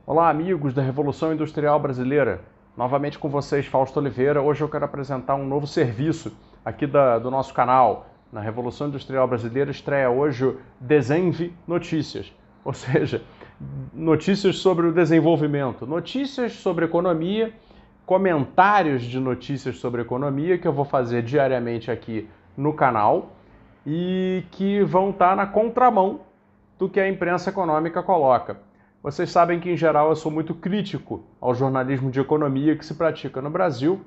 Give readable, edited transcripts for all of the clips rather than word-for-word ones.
Olá, amigos da Revolução Industrial Brasileira. Novamente com vocês, Fausto Oliveira. Hoje eu quero apresentar um novo serviço aqui do nosso canal. Na Revolução Industrial Brasileira estreia hoje o Desenve Notícias, ou seja, notícias sobre o desenvolvimento, notícias sobre economia, comentários de notícias sobre economia que eu vou fazer diariamente aqui no canal e que vão estar na contramão do que a imprensa econômica coloca. Vocês sabem que, em geral, eu sou muito crítico ao jornalismo de economia que se pratica no Brasil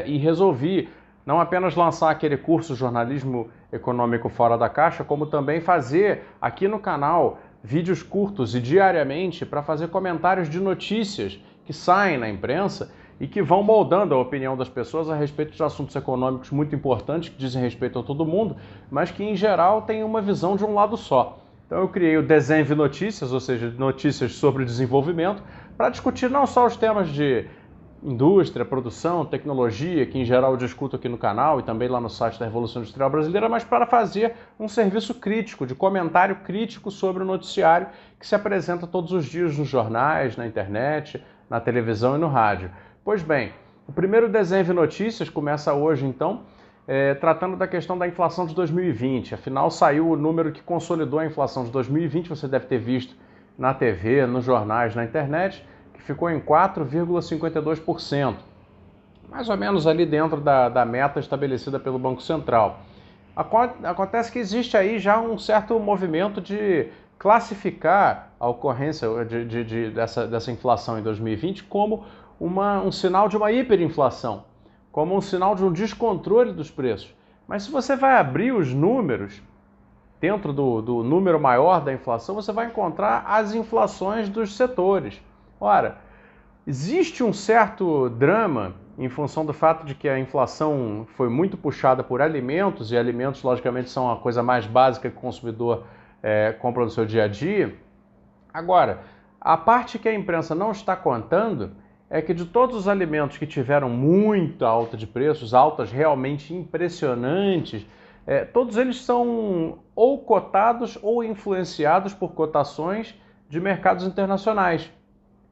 e resolvi não apenas lançar aquele curso Jornalismo Econômico Fora da Caixa, como também fazer aqui no canal vídeos curtos e diariamente para fazer comentários de notícias que saem na imprensa e que vão moldando a opinião das pessoas a respeito de assuntos econômicos muito importantes que dizem respeito a todo mundo, mas que, em geral, têm uma visão de um lado só. Então eu criei o Desenve Notícias, ou seja, notícias sobre desenvolvimento, para discutir não só os temas de indústria, produção, tecnologia, que em geral eu discuto aqui no canal e também lá no site da Revolução Industrial Brasileira, mas para fazer um serviço crítico, de comentário crítico sobre o noticiário que se apresenta todos os dias nos jornais, na internet, na televisão e no rádio. Pois bem, o primeiro Desenve Notícias começa hoje então, tratando da questão da inflação de 2020. Afinal, saiu o número que consolidou a inflação de 2020, você deve ter visto na TV, nos jornais, na internet, que ficou em 4,52%, mais ou menos ali dentro da meta estabelecida pelo Banco Central. Acontece que existe aí já um certo movimento de classificar a ocorrência dessa inflação em 2020 como um sinal de uma hiperinflação, como um sinal de um descontrole dos preços. Mas se você vai abrir os números, dentro do número maior da inflação, você vai encontrar as inflações dos setores. Ora, existe um certo drama em função do fato de que a inflação foi muito puxada por alimentos, e alimentos, logicamente, são a coisa mais básica que o consumidor compra no seu dia a dia. Agora, a parte que a imprensa não está contando é que de todos os alimentos que tiveram muita alta de preços, altas realmente impressionantes, todos eles são ou cotados ou influenciados por cotações de mercados internacionais.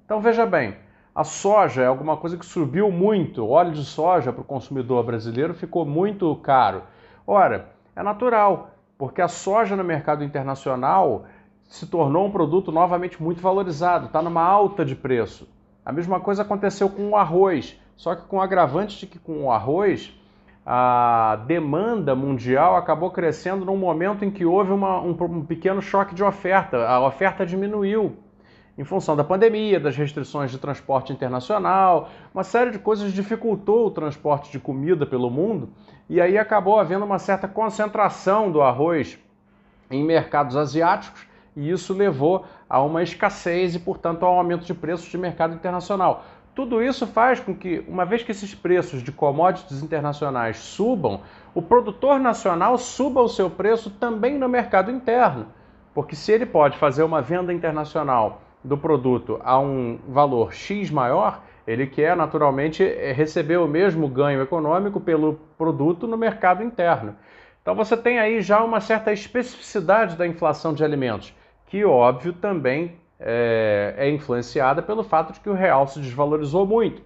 Então veja bem, a soja é alguma coisa que subiu muito, o óleo de soja para o consumidor brasileiro ficou muito caro. Ora, é natural, porque a soja no mercado internacional se tornou um produto novamente muito valorizado, está numa alta de preço. A mesma coisa aconteceu com o arroz, só que com o agravante de que com o arroz a demanda mundial acabou crescendo num momento em que houve um pequeno choque de oferta, a oferta diminuiu em função da pandemia, das restrições de transporte internacional, uma série de coisas dificultou o transporte de comida pelo mundo e aí acabou havendo uma certa concentração do arroz em mercados asiáticos e isso levou a uma escassez e, portanto, ao aumento de preços de mercado internacional. Tudo isso faz com que, uma vez que esses preços de commodities internacionais subam, o produtor nacional suba o seu preço também no mercado interno, porque se ele pode fazer uma venda internacional do produto a um valor X maior, ele quer naturalmente receber o mesmo ganho econômico pelo produto no mercado interno. Então você tem aí já uma certa especificidade da inflação de alimentos, que óbvio também é influenciada pelo fato de que o real se desvalorizou muito.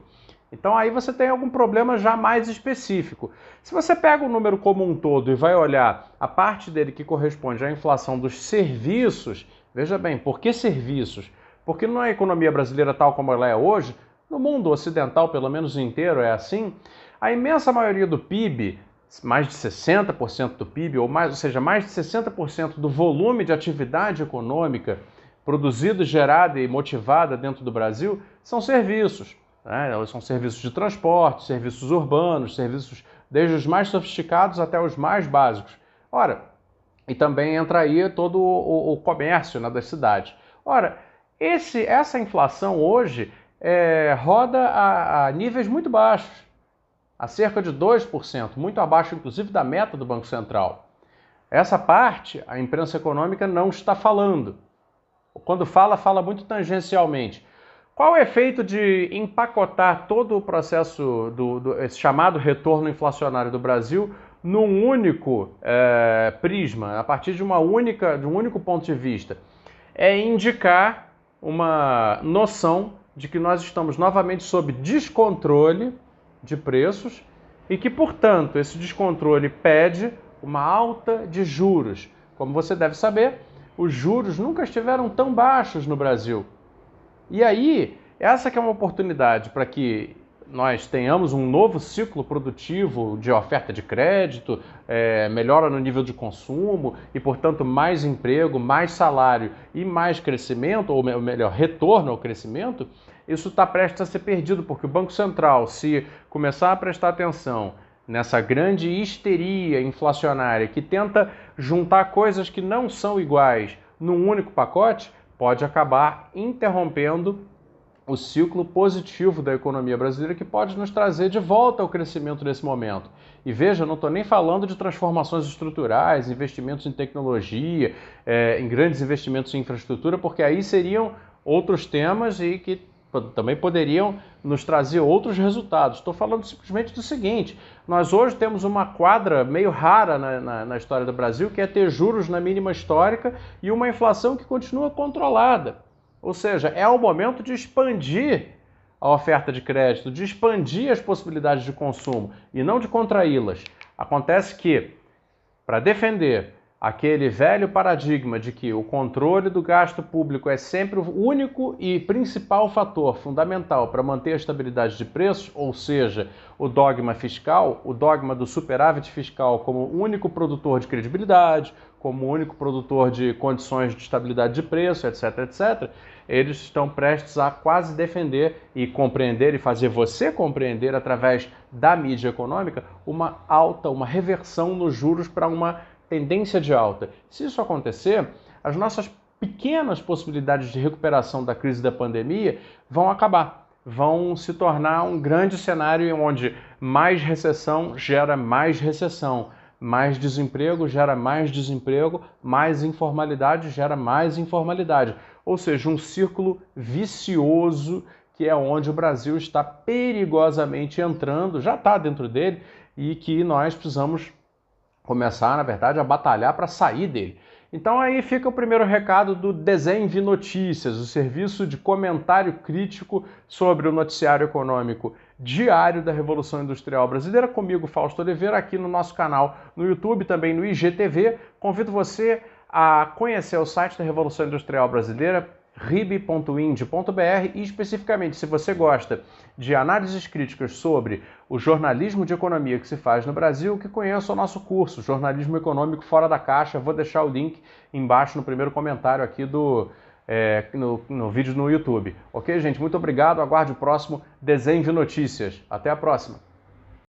Então aí você tem algum problema já mais específico. Se você pega o número como um todo e vai olhar a parte dele que corresponde à inflação dos serviços, veja bem, por que serviços? Porque na economia brasileira tal como ela é hoje, no mundo ocidental pelo menos inteiro é assim, a imensa maioria do PIB, mais de 60% do PIB, ou seja, mais de 60% do volume de atividade econômica produzida, gerada e motivada dentro do Brasil, são serviços. São serviços de transporte, serviços urbanos, serviços desde os mais sofisticados até os mais básicos. Ora, e também entra aí todo o comércio das cidades. Ora, essa inflação hoje roda a níveis muito baixos, a cerca de 2%, muito abaixo inclusive da meta do Banco Central. Essa parte a imprensa econômica não está falando. Quando fala, fala muito tangencialmente. Qual o efeito de empacotar todo o processo esse chamado retorno inflacionário do Brasil num único prisma, a partir de um único ponto de vista? É indicar uma noção de que nós estamos novamente sob descontrole de preços e que, portanto, esse descontrole pede uma alta de juros. Como você deve saber, os juros nunca estiveram tão baixos no Brasil. E aí, essa que é uma oportunidade para que nós tenhamos um novo ciclo produtivo de oferta de crédito, melhora no nível de consumo e, portanto, mais emprego, mais salário e mais crescimento, ou melhor, retorno ao crescimento. Isso está prestes a ser perdido, porque o Banco Central, se começar a prestar atenção nessa grande histeria inflacionária que tenta juntar coisas que não são iguais num único pacote, pode acabar interrompendo o ciclo positivo da economia brasileira, que pode nos trazer de volta ao crescimento nesse momento. E veja, não estou nem falando de transformações estruturais, investimentos em tecnologia, em grandes investimentos em infraestrutura, porque aí seriam outros temas e que também poderiam nos trazer outros resultados. Estou falando simplesmente do seguinte: nós hoje temos uma quadra meio rara na história do Brasil, que é ter juros na mínima histórica e uma inflação que continua controlada. Ou seja, é o momento de expandir a oferta de crédito, de expandir as possibilidades de consumo e não de contraí-las. Acontece que, para defender aquele velho paradigma de que o controle do gasto público é sempre o único e principal fator fundamental para manter a estabilidade de preços, ou seja, o dogma fiscal, o dogma do superávit fiscal como único produtor de credibilidade, como único produtor de condições de estabilidade de preço, etc, etc., eles estão prestes a quase defender e compreender e fazer você compreender através da mídia econômica uma alta, uma reversão nos juros para uma tendência de alta. Se isso acontecer, as nossas pequenas possibilidades de recuperação da crise da pandemia vão acabar, vão se tornar um grande cenário onde mais recessão gera mais recessão, mais desemprego gera mais desemprego, mais informalidade gera mais informalidade. Ou seja, um círculo vicioso que é onde o Brasil está perigosamente entrando, já está dentro dele, e que nós precisamos começar, na verdade, a batalhar para sair dele. Então aí fica o primeiro recado do Desenve Notícias, o serviço de comentário crítico sobre o noticiário econômico diário da Revolução Industrial Brasileira, comigo, Fausto Oliveira, aqui no nosso canal no YouTube, também no IGTV. Convido você a conhecer o site da Revolução Industrial Brasileira, rib.ind.br, e especificamente, se você gosta de análises críticas sobre o jornalismo de economia que se faz no Brasil, que conheça o nosso curso, Jornalismo Econômico Fora da Caixa. Vou deixar o link embaixo no primeiro comentário aqui no vídeo no YouTube. Ok, gente? Muito obrigado. Aguarde o próximo Desenho de Notícias. Até a próxima.